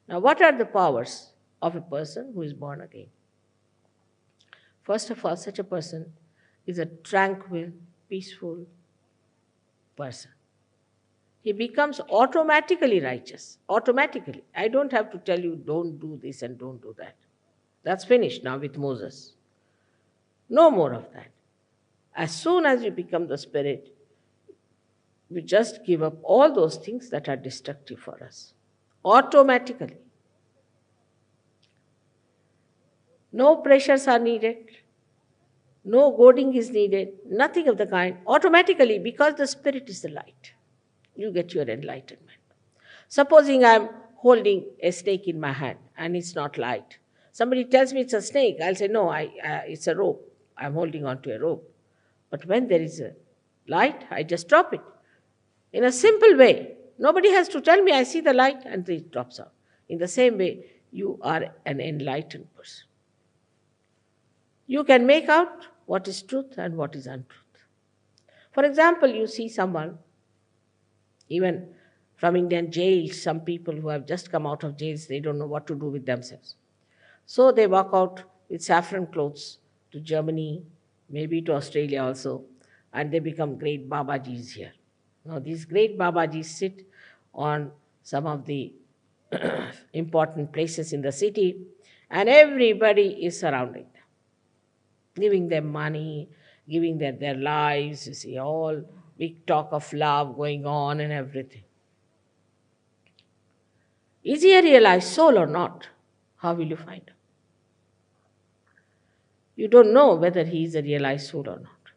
Now, what are the powers of a person who is born again? First of all, such a person is a tranquil, peaceful person. He becomes automatically righteous. Automatically. I don't have to tell you, don't do this and don't do that. That's finished now with Moses. No more of that. As soon as you become the Spirit, we just give up all those things that are destructive for us. Automatically. No pressures are needed. No goading is needed. Nothing of the kind. Automatically, because the Spirit is the light, you get your enlightenment. Supposing I'm holding a snake in my hand and it's not light. Somebody tells me it's a snake. I'll say, no, it's a rope. I'm holding on to a rope. But when there is a light, I just drop it. In a simple way. Nobody has to tell me, I see the light and it drops out. In the same way, you are an enlightened person. You can make out what is truth and what is untruth. For example, you see someone, even from Indian jails, some people who have just come out of jails, they don't know what to do with themselves. So they walk out with saffron clothes to Germany, maybe to Australia also, and they become great Babajis here. Now, these great Babajis sit on some of the important places in the city, and everybody is surrounding them, giving them money, giving them their lives, you see, all big talk of love going on and everything. Is he a realized soul or not? How will you find out? You don't know whether he is a realized soul or not.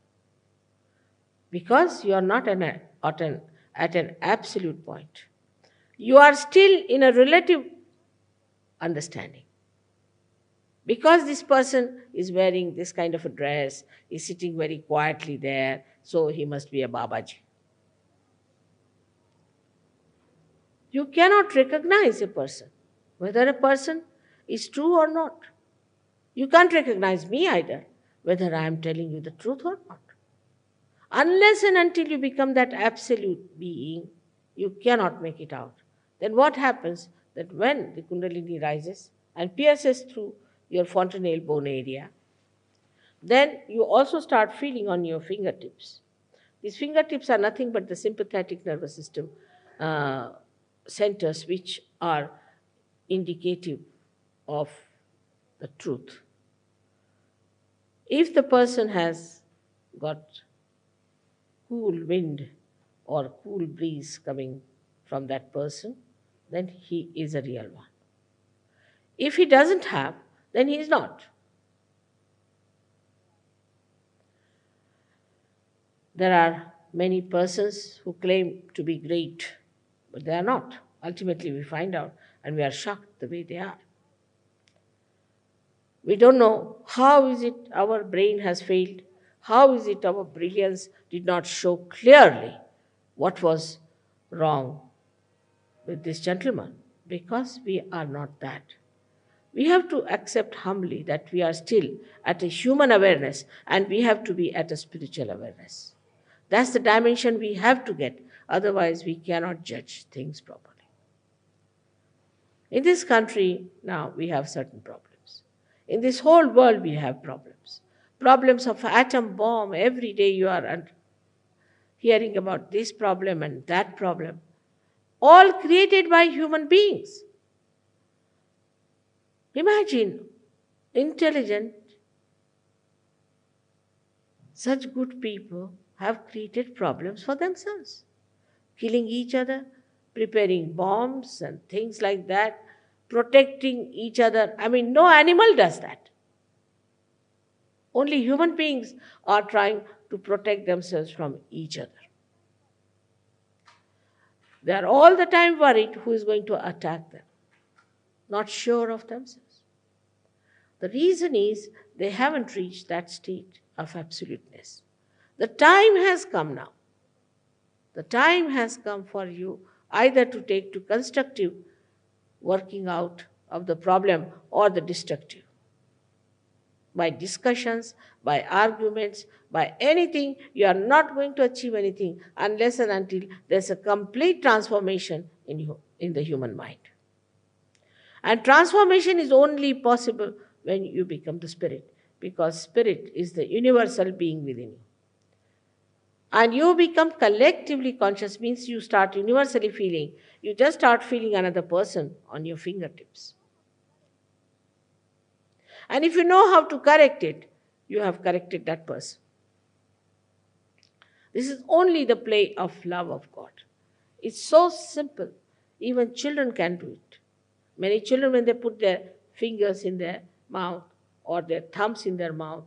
Because you are not at an absolute point. You are still in a relative understanding. Because this person is wearing this kind of a dress, is sitting very quietly there, so he must be a Babaji. You cannot recognize a person, whether a person is true or not. You can't recognize me either, whether I am telling you the truth or not. Unless and until you become that absolute being, you cannot make it out. Then what happens? That when the Kundalini rises and pierces through your fontanelle bone area, then you also start feeling on your fingertips. These fingertips are nothing but the sympathetic nervous system centers which are indicative of the truth. If the person has got cool wind or cool breeze coming from that person, then he is a real one. If he doesn't have, then he is not. There are many persons who claim to be great, but they are not. Ultimately, we find out and we are shocked the way they are. We don't know how is it our brain has failed, how is it our brilliance did not show clearly what was wrong with this gentleman, because we are not that. We have to accept humbly that we are still at a human awareness and we have to be at a spiritual awareness. That's the dimension we have to get, otherwise we cannot judge things properly. In this country now we have certain problems. In this whole world we have problems. Problems of atom bomb, every day you are hearing about this problem and that problem, all created by human beings. Imagine, intelligent, such good people have created problems for themselves, killing each other, preparing bombs and things like that, protecting each other. I mean, no animal does that. Only human beings are trying to protect themselves from each other. They are all the time worried who is going to attack them, not sure of themselves. The reason is they haven't reached that state of absoluteness. The time has come now. The time has come for you either to take to constructive working out of the problem or the destructive. By discussions, by arguments, by anything, you are not going to achieve anything unless and until there's a complete transformation in the human mind. And transformation is only possible when you become the spirit, because spirit is the universal being within you. And you become collectively conscious means you start universally feeling. You just start feeling another person on your fingertips. And if you know how to correct it, you have corrected that person. This is only the play of love of God. It's so simple. Even children can do it. Many children, when they put their fingers in their mouth or their thumbs in their mouth,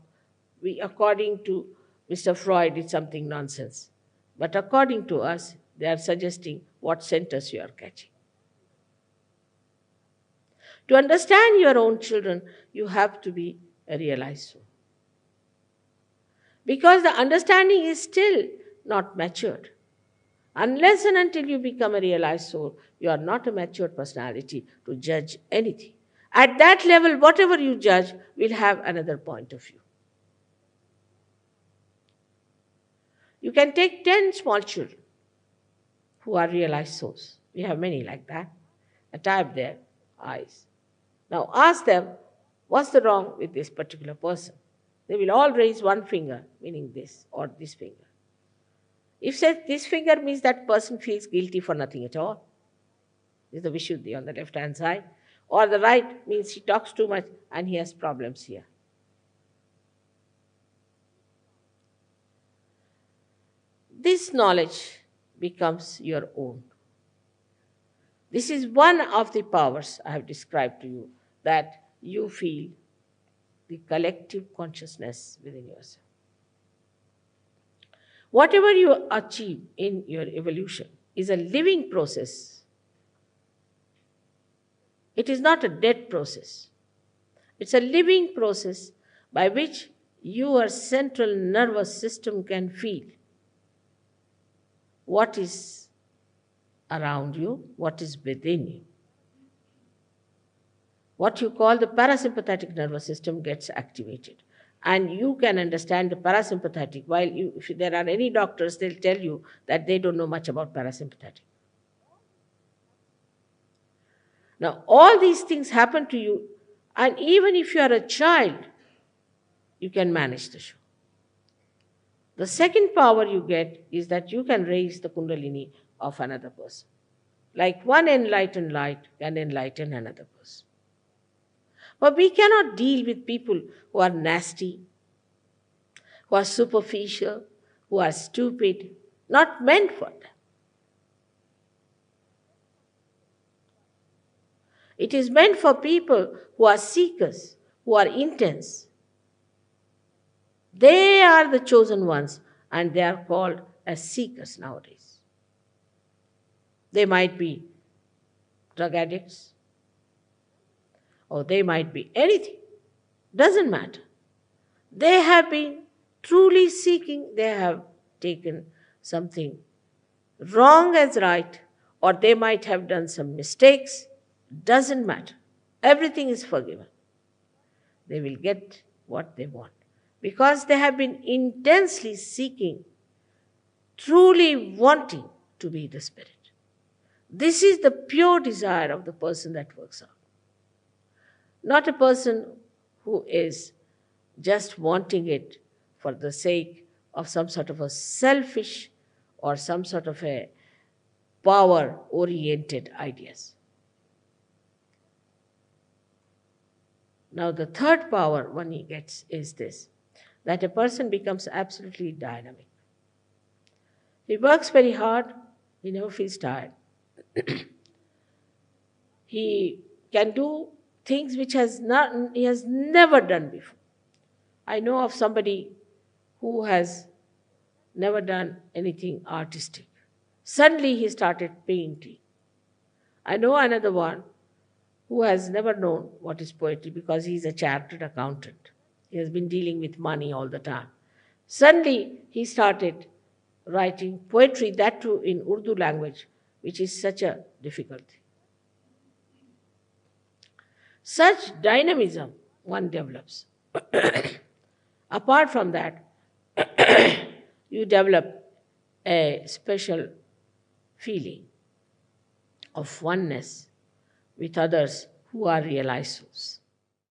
according to Mr. Freud, it's something nonsense. But according to us, they are suggesting what centers you are catching. To understand your own children, you have to be a realized soul. Because the understanding is still not matured. Unless and until you become a realized soul, you are not a matured personality to judge anything. At that level, whatever you judge will have another point of view. You can take 10 small children who are realized souls. We have many like that. Type their eyes. Now ask them, what's the wrong with this particular person? They will all raise one finger, meaning this or this finger. If said this finger means that person feels guilty for nothing at all. This is the Vishuddhi on the left-hand side. Or the right means he talks too much and he has problems here. This knowledge becomes your own. This is one of the powers I have described to you, that you feel the collective consciousness within yourself. Whatever you achieve in your evolution is a living process. It is not a dead process. It's a living process by which your central nervous system can feel what is around you, what is within you. What you call the parasympathetic nervous system gets activated. And you can understand the parasympathetic. While if there are any doctors, they'll tell you that they don't know much about parasympathetic. Now, all these things happen to you, and even if you are a child, you can manage the show. The second power you get is that you can raise the kundalini of another person. Like one enlightened light can enlighten another person. But we cannot deal with people who are nasty, who are superficial, who are stupid, not meant for them. It is meant for people who are seekers, who are intense. They are the chosen ones, and they are called as seekers nowadays. They might be drug addicts, or they might be anything. Doesn't matter. They have been truly seeking. They have taken something wrong as right, or they might have done some mistakes. Doesn't matter. Everything is forgiven. They will get what they want because they have been intensely seeking, truly wanting to be the spirit. This is the pure desire of the person that works out. Not a person who is just wanting it for the sake of some sort of a selfish or some sort of a power-oriented ideas. Now the third power one he gets is this, that a person becomes absolutely dynamic. He works very hard, he never feels tired. He can do things which he has never done before. I know of somebody who has never done anything artistic. Suddenly he started painting. I know another one who has never known what is poetry because he is a chartered accountant. He has been dealing with money all the time. Suddenly he started writing poetry, that too in Urdu language, which is such a difficulty. Such dynamism one develops. Apart from that, you develop a special feeling of oneness with others who are realized souls.